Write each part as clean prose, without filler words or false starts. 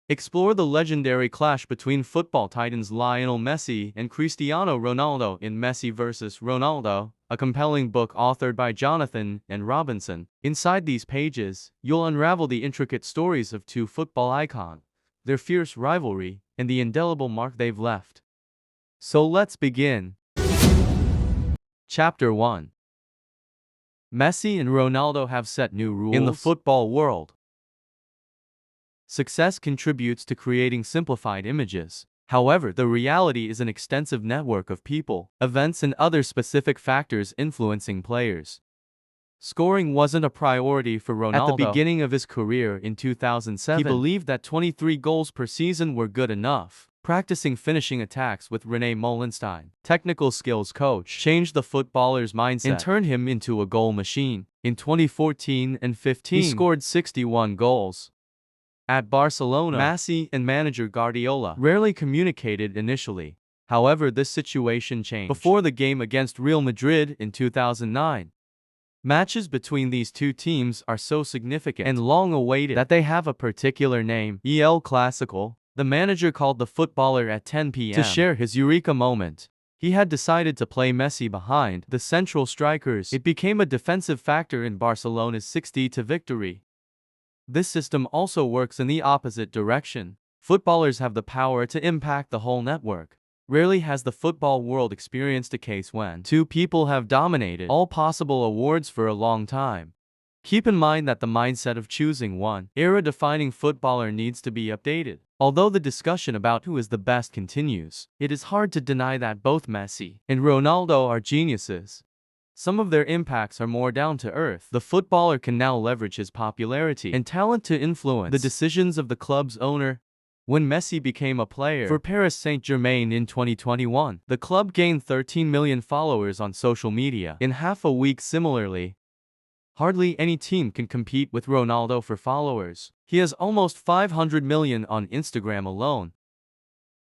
Explore the legendary clash between football titans Lionel Messi and Cristiano Ronaldo in Messi vs. Ronaldo, a compelling book authored by Jonathan and Robinson. Inside these pages, you'll unravel the intricate stories of two football icons, their fierce rivalry, and the indelible mark they've left. So let's begin. Chapter 1. Messi and Ronaldo have set new rules in the football world. Success contributes to creating simplified images. However, the reality is an extensive network of people, events, and other specific factors influencing players. Scoring wasn't a priority for Ronaldo. At the beginning of his career in 2007, he believed that 23 goals per season were good enough. Practicing finishing attacks with René Mollenstein, technical skills coach, changed the footballer's mindset and turned him into a goal machine. In 2014 and 15, he scored 61 goals. At Barcelona, Messi and manager Guardiola rarely communicated initially. However, this situation changed before the game against Real Madrid in 2009. Matches between these two teams are so significant and long-awaited that they have a particular name, El Clásico. The manager called the footballer at 10 p.m. to share his eureka moment. He had decided to play Messi behind the central strikers. It became a defensive factor in Barcelona's 6-0 victory. This system also works in the opposite direction. Footballers have the power to impact the whole network. Rarely has the football world experienced a case when two people have dominated all possible awards for a long time. Keep in mind that the mindset of choosing one era-defining footballer needs to be updated. Although the discussion about who is the best continues, it is hard to deny that both Messi and Ronaldo are geniuses. Some of their impacts are more down to earth. The footballer can now leverage his popularity and talent to influence the decisions of the club's owner. When Messi became a player for Paris Saint-Germain in 2021, the club gained 13 million followers on social media in half a week. Similarly, hardly any team can compete with Ronaldo for followers. He has almost 500 million on Instagram alone.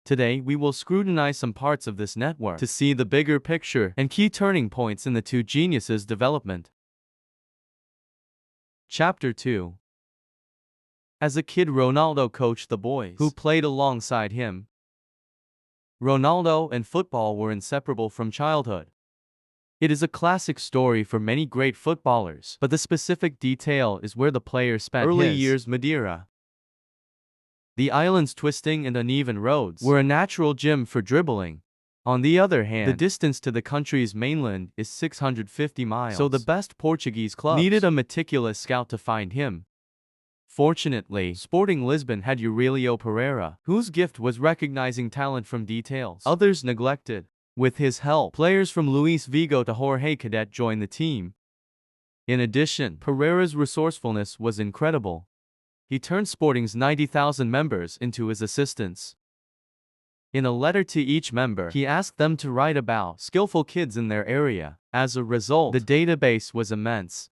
Today, we will scrutinize some parts of this network to see the bigger picture and key turning points in the two geniuses' development. Chapter 2. As a kid, Ronaldo coached the boys who played alongside him. Ronaldo and football were inseparable from childhood. It is a classic story for many great footballers, but the specific detail is where the player spent early years. Madeira. The island's twisting and uneven roads were a natural gym for dribbling. On the other hand, the distance to the country's mainland is 650 miles, so the best Portuguese clubs needed a meticulous scout to find him. Fortunately, Sporting Lisbon had Aurelio Pereira, whose gift was recognizing talent from details others neglected. With his help, players from Luis Figo to Jorge Cadet joined the team. In addition, Pereira's resourcefulness was incredible. He turned Sporting's 90,000 members into his assistants. In a letter to each member, he asked them to write about skillful kids in their area. As a result, the database was immense.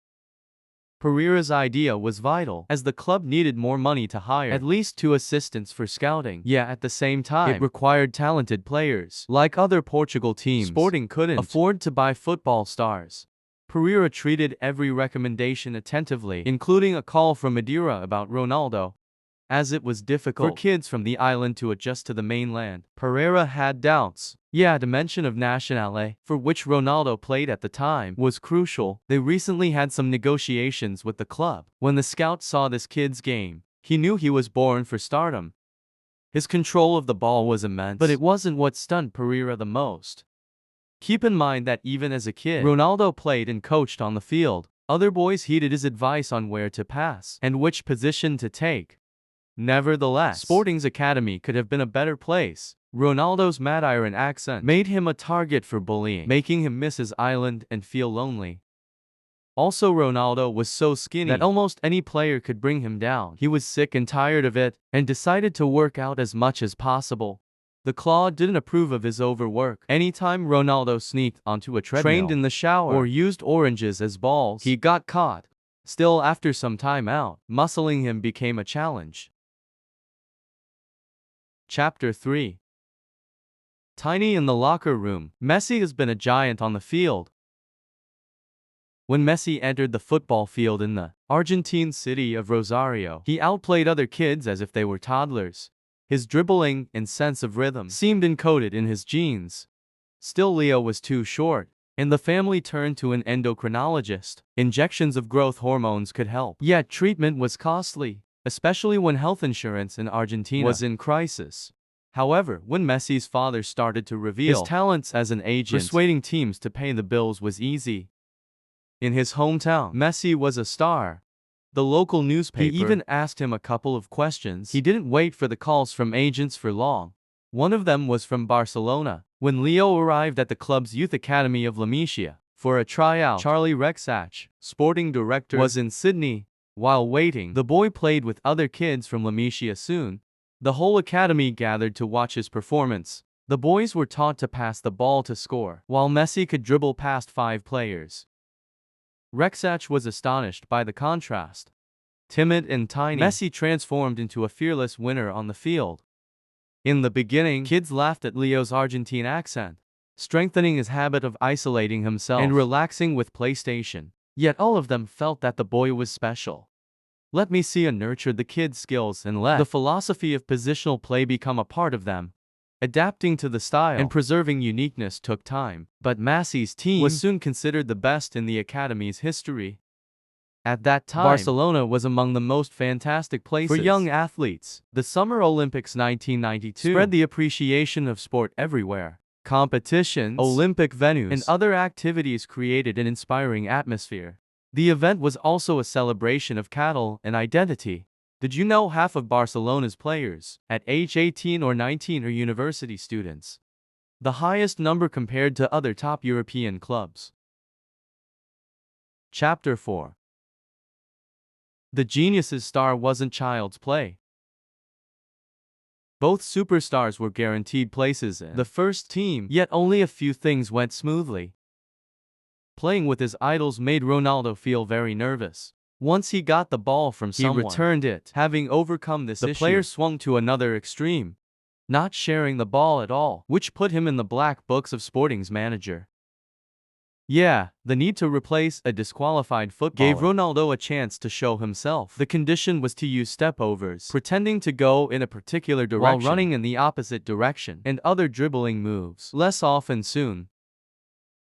Pereira's idea was vital, as the club needed more money to hire at least 2 assistants for scouting. Yet at the same time, it required talented players. Like other Portugal teams, Sporting couldn't afford to buy football stars. Pereira treated every recommendation attentively, including a call from Madeira about Ronaldo. As it was difficult for kids from the island to adjust to the mainland, Pereira had doubts. The dimension of nationality, for which Ronaldo played at the time, was crucial. They recently had some negotiations with the club. When the scout saw this kid's game, he knew he was born for stardom. His control of the ball was immense, but it wasn't what stunned Pereira the most. Keep in mind that even as a kid, Ronaldo played and coached on the field. Other boys heeded his advice on where to pass and which position to take. Nevertheless, Sporting's academy could have been a better place. Ronaldo's Madeiran accent made him a target for bullying, making him miss his island and feel lonely. Also, Ronaldo was so skinny that almost any player could bring him down. He was sick and tired of it, and decided to work out as much as possible. The Claw didn't approve of his overwork. Anytime Ronaldo sneaked onto a treadmill, trained in the shower, or used oranges as balls, he got caught. Still, after some time out, muscling him became a challenge. Chapter 3. Tiny in the locker room, Messi has been a giant on the field. When Messi entered the football field in the Argentine city of Rosario, he outplayed other kids as if they were toddlers. His dribbling and sense of rhythm seemed encoded in his genes. Still, Leo was too short, and the family turned to an endocrinologist. Injections of growth hormones could help, yet treatment was costly, especially when health insurance in Argentina was in crisis. However, when Messi's father started to reveal his talents as an agent, persuading teams to pay the bills was easy. In his hometown, Messi was a star. The local newspaper even asked him a couple of questions. He didn't wait for the calls from agents for long. One of them was from Barcelona. When Leo arrived at the club's youth academy of La Masia for a tryout, Charlie Rexach, sporting director, was in Sydney. While waiting, the boy played with other kids from La Masia soon. The whole academy gathered to watch his performance. The boys were taught to pass the ball to score, while Messi could dribble past 5 players. Rexach was astonished by the contrast. Timid and tiny, Messi transformed into a fearless winner on the field. In the beginning, kids laughed at Leo's Argentine accent, strengthening his habit of isolating himself and relaxing with PlayStation. Yet all of them felt that the boy was special. Let Messi nurtured the kids' skills and let the philosophy of positional play become a part of them. Adapting to the style and preserving uniqueness took time, but Messi's team was soon considered the best in the academy's history. At that time, Barcelona was among the most fantastic places for young athletes. The Summer Olympics 1992 spread the appreciation of sport everywhere. Competitions, Olympic venues, and other activities created an inspiring atmosphere. The event was also a celebration of cattle and identity. Did you know half of Barcelona's players, at age 18 or 19, are university students? The highest number compared to other top European clubs. Chapter 4. The genius's star wasn't child's play. Both superstars were guaranteed places in the first team, yet only a few things went smoothly. Playing with his idols made Ronaldo feel very nervous. Once he got the ball from someone, he returned it. Having overcome this issue, the player swung to another extreme, not sharing the ball at all, which put him in the black books of Sporting's manager. Yeah, the need to replace a disqualified footballer gave Ronaldo a chance to show himself. The condition was to use step-overs, pretending to go in a particular direction while running in the opposite direction, and other dribbling moves, less often soon.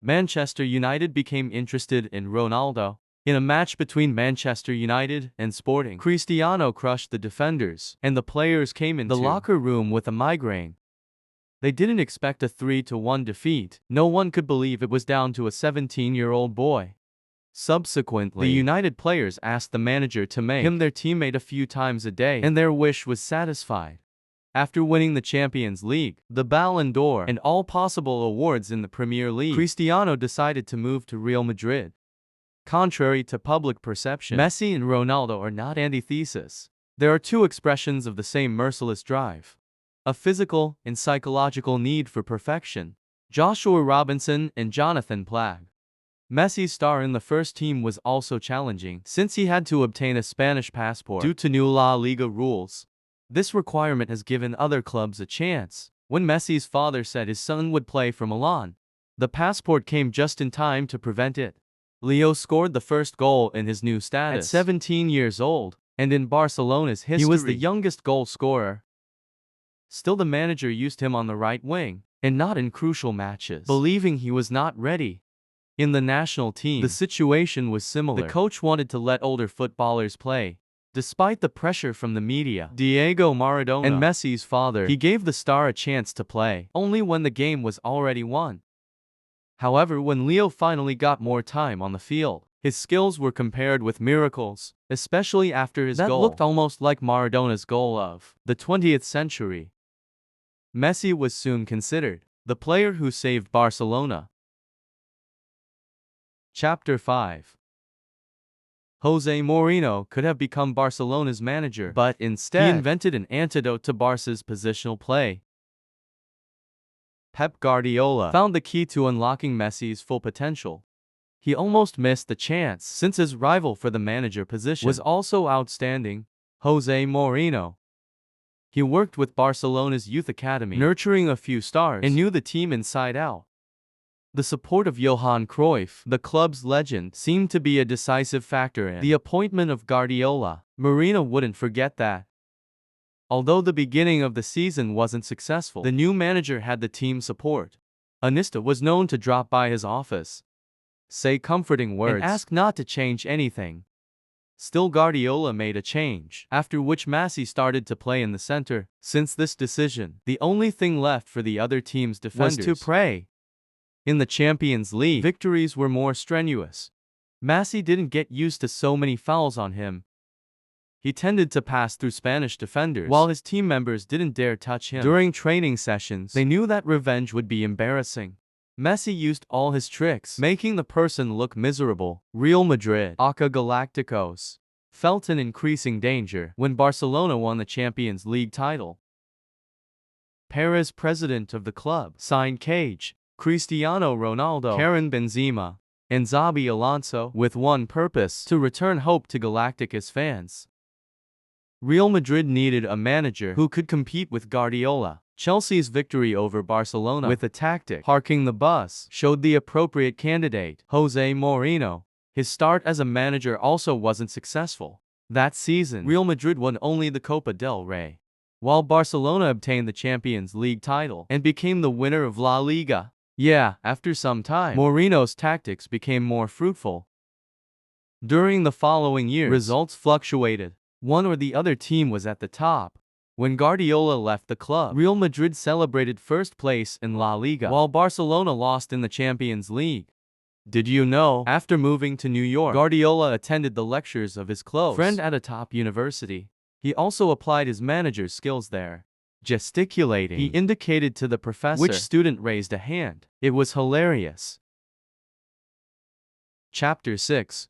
Manchester United became interested in Ronaldo. In a match between Manchester United and Sporting, Cristiano crushed the defenders, and the players came into the locker room with a migraine. They didn't expect a 3-1 defeat. No one could believe it was down to a 17-year-old boy. Subsequently, the United players asked the manager to make him their teammate a few times a day, and their wish was satisfied. After winning the Champions League, the Ballon d'Or, and all possible awards in the Premier League, Cristiano decided to move to Real Madrid. Contrary to public perception, Messi and Ronaldo are not antithesis. There are two expressions of the same merciless drive: a physical and psychological need for perfection. Joshua Robinson and Jonathan Plagg. Messi's star in the first team was also challenging, since he had to obtain a Spanish passport due to new La Liga rules. This requirement has given other clubs a chance. When Messi's father said his son would play for Milan, the passport came just in time to prevent it. Leo scored the first goal in his new status at 17 years old, and in Barcelona's history, he was the youngest goal scorer. Still, the manager used him on the right wing, and not in crucial matches, believing he was not ready. In the national team, the situation was similar. The coach wanted to let older footballers play. Despite the pressure from the media, Diego Maradona, and Messi's father, he gave the star a chance to play, only when the game was already won. However, when Leo finally got more time on the field, his skills were compared with miracles, especially after his goal that looked almost like Maradona's goal of the 20th century. Messi was soon considered the player who saved Barcelona. Chapter 5. Jose Mourinho could have become Barcelona's manager, but instead, he invented an antidote to Barca's positional play. Pep Guardiola found the key to unlocking Messi's full potential. He almost missed the chance, since his rival for the manager position was also outstanding, Jose Mourinho. He worked with Barcelona's youth academy, nurturing a few stars, and knew the team inside out. The support of Johan Cruyff, the club's legend, seemed to be a decisive factor in the appointment of Guardiola. Mourinho wouldn't forget that. Although the beginning of the season wasn't successful, the new manager had the team's support. Iniesta was known to drop by his office, say comforting words, and ask not to change anything. Still, Guardiola made a change, after which Messi started to play in the center. Since this decision, the only thing left for the other team's defenders was to pray. In the Champions League, victories were more strenuous. Messi didn't get used to so many fouls on him. He tended to pass through Spanish defenders, while his team members didn't dare touch him. During training sessions, they knew that revenge would be embarrassing. Messi used all his tricks, making the person look miserable. Real Madrid, aka Galacticos, felt in increasing danger when Barcelona won the Champions League title. Perez, president of the club, signed Cristiano Ronaldo, Karim Benzema, and Xabi Alonso with one purpose: to return hope to Galacticos fans. Real Madrid needed a manager who could compete with Guardiola. Chelsea's victory over Barcelona with a tactic, parking the bus, showed the appropriate candidate, Jose Mourinho. His start as a manager also wasn't successful. That season, Real Madrid won only the Copa del Rey, while Barcelona obtained the Champions League title and became the winner of La Liga. After some time, Mourinho's tactics became more fruitful. During the following years, results fluctuated. One or the other team was at the top. When Guardiola left the club, Real Madrid celebrated first place in La Liga, while Barcelona lost in the Champions League. Did you know, after moving to New York, Guardiola attended the lectures of his close friend at a top university. He also applied his manager's skills there. Gesticulating, he indicated to the professor which student raised a hand. It was hilarious. Chapter 6.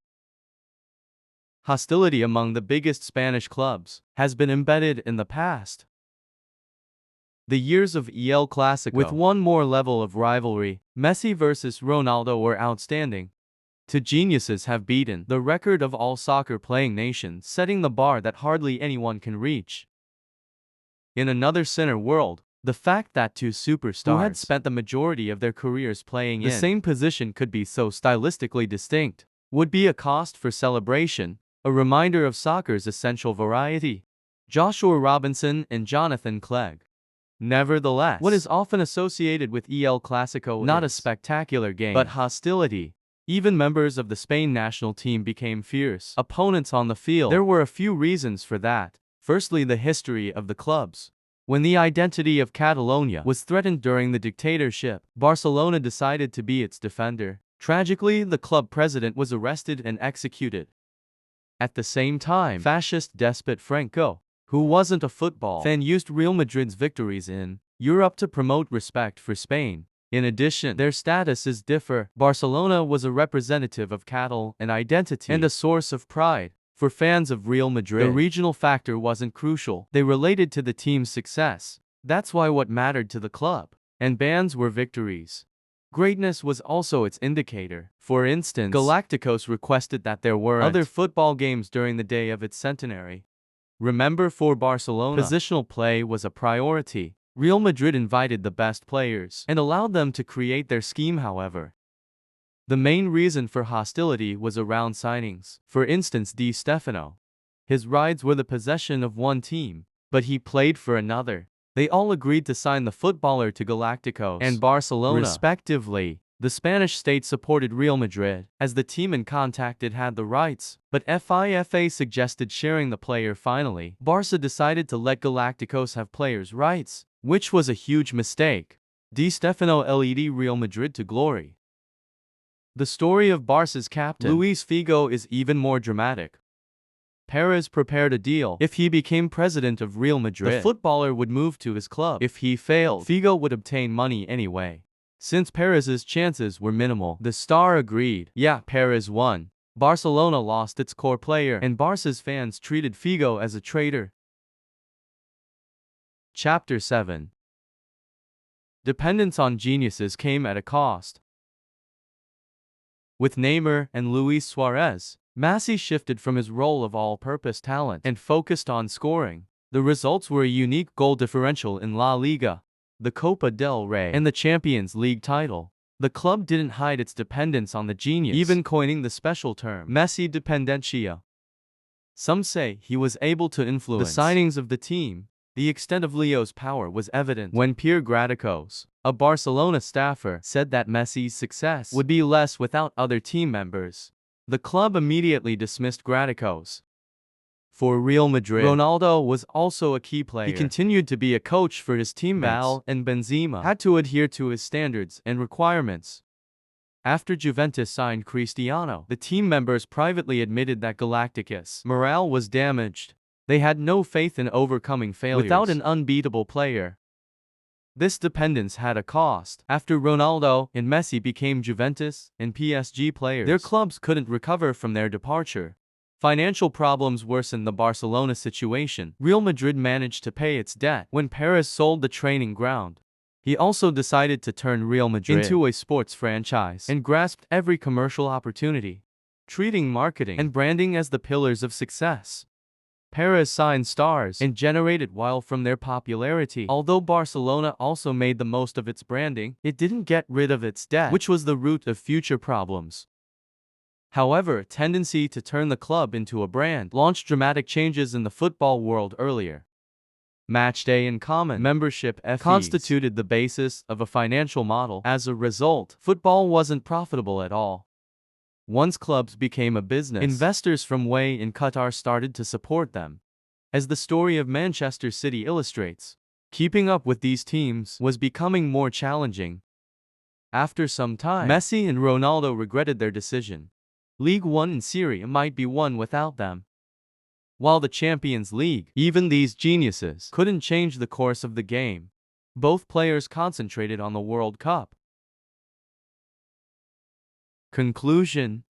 Hostility among the biggest Spanish clubs has been embedded in the past. The years of El Clásico, with one more level of rivalry, Messi versus Ronaldo, were outstanding. Two geniuses have beaten the record of all soccer-playing nations, setting the bar that hardly anyone can reach. In another center world, the fact that two superstars who had spent the majority of their careers playing in the same position could be so stylistically distinct would be a cause for celebration, a reminder of soccer's essential variety. Joshua Robinson and Jonathan Clegg. Nevertheless, what is often associated with El Clásico not a spectacular game, but hostility. Even members of the Spain national team became fierce opponents on the field. There were a few reasons for that. Firstly, the history of the clubs. When the identity of Catalonia was threatened during the dictatorship, Barcelona decided to be its defender. Tragically, the club president was arrested and executed. At the same time, fascist despot Franco, who wasn't a football fan, used Real Madrid's victories in Europe to promote respect for Spain. In addition, their statuses differ. Barcelona was a representative of Catalan identity and a source of pride. For fans of Real Madrid, the regional factor wasn't crucial. They related to the team's success. That's why what mattered to the club and bands were victories. Greatness was also its indicator. For instance, Galacticos requested that there weren't other football games during the day of its centenary. Remember, for Barcelona, positional play was a priority. Real Madrid invited the best players and allowed them to create their scheme. However, the main reason for hostility was around signings. For instance, Di Stefano. His rides were the possession of one team, but he played for another. They all agreed to sign the footballer to Galacticos and Barcelona, respectively. The Spanish state supported Real Madrid, as the team in contact had the rights, but FIFA suggested sharing the player. Finally, Barca decided to let Galacticos have players' rights, which was a huge mistake. Di Stefano led Real Madrid to glory. The story of Barca's captain, Luis Figo, is even more dramatic. Perez prepared a deal. If he became president of Real Madrid, the footballer would move to his club. If he failed, Figo would obtain money anyway. Since Perez's chances were minimal, the star agreed. Perez won. Barcelona lost its core player, and Barca's fans treated Figo as a traitor. Chapter 7. Dependence on geniuses came at a cost. With Neymar and Luis Suarez, Messi shifted from his role of all-purpose talent and focused on scoring. The results were a unique goal differential in La Liga, the Copa del Rey, and the Champions League title. The club didn't hide its dependence on the genius, even coining the special term, Messi dependencia. Some say he was able to influence the signings of the team. The extent of Leo's power was evident when Pierre Graticos, a Barcelona staffer, said that Messi's success would be less without other team members. The club immediately dismissed Graticos. For Real Madrid, Ronaldo was also a key player. He continued to be a coach for his teammates, Val and Benzema had to adhere to his standards and requirements. After Juventus signed Cristiano, the team members privately admitted that Galacticos' morale was damaged. They had no faith in overcoming failures without an unbeatable player. This dependence had a cost. After Ronaldo and Messi became Juventus and PSG players, their clubs couldn't recover from their departure. Financial problems worsened the Barcelona situation. Real Madrid managed to pay its debt when Paris sold the training ground. He also decided to turn Real Madrid into a sports franchise and grasped every commercial opportunity, treating marketing and branding as the pillars of success. Paris signed stars and generated wealth from their popularity. Although Barcelona also made the most of its branding, it didn't get rid of its debt, which was the root of future problems. However, a tendency to turn the club into a brand launched dramatic changes in the football world earlier. Matchday and common membership fees constituted the basis of a financial model. As a result, football wasn't profitable at all. Once clubs became a business, investors from UAE and Qatar started to support them. As the story of Manchester City illustrates, keeping up with these teams was becoming more challenging. After some time, Messi and Ronaldo regretted their decision. League One and Serie A might be won without them. While the Champions League, even these geniuses, couldn't change the course of the game. Both players concentrated on the World Cup. Conclusion: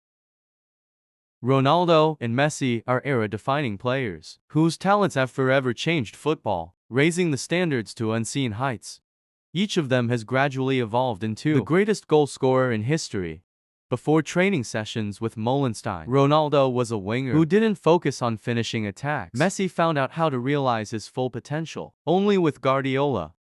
Ronaldo and Messi are era-defining players, whose talents have forever changed football, raising the standards to unseen heights. Each of them has gradually evolved into the greatest goal scorer in history. Before training sessions with Molenstein, Ronaldo was a winger who didn't focus on finishing attacks. Messi found out how to realize his full potential only with Guardiola.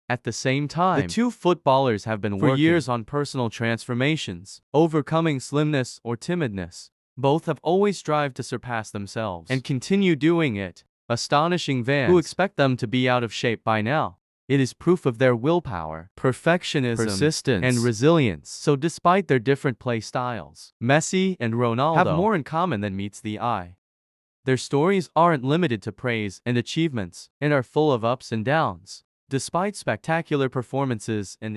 At the same time, the two footballers have been working for years on personal transformations, overcoming slimness or timidness. Both have always strived to surpass themselves and continue doing it, astonishing fans who expect them to be out of shape by now. It is proof of their willpower, perfectionism, persistence, and resilience. So despite their different play styles, Messi and Ronaldo have more in common than meets the eye. Their stories aren't limited to praise and achievements, and are full of ups and downs. Despite spectacular performances and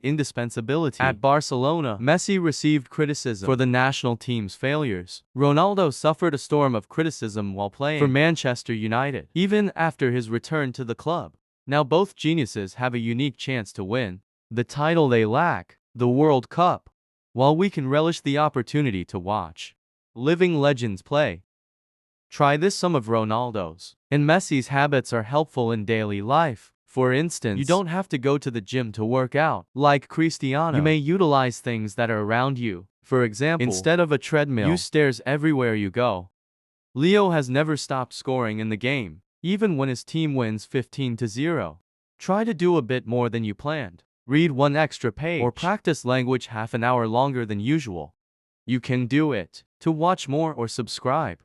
indispensability at Barcelona, Messi received criticism for the national team's failures. Ronaldo suffered a storm of criticism while playing for Manchester United, even after his return to the club. Now both geniuses have a unique chance to win the title they lack, the World Cup, while we can relish the opportunity to watch living legends play. Try this: some of Ronaldo's and Messi's habits are helpful in daily life. For instance, you don't have to go to the gym to work out. Like Cristiano, you may utilize things that are around you. For example, instead of a treadmill, use stairs everywhere you go. Leo has never stopped scoring in the game, even when his team wins 15-0. Try to do a bit more than you planned. Read one extra page or practice language half an hour longer than usual. You can do it. To watch more or subscribe,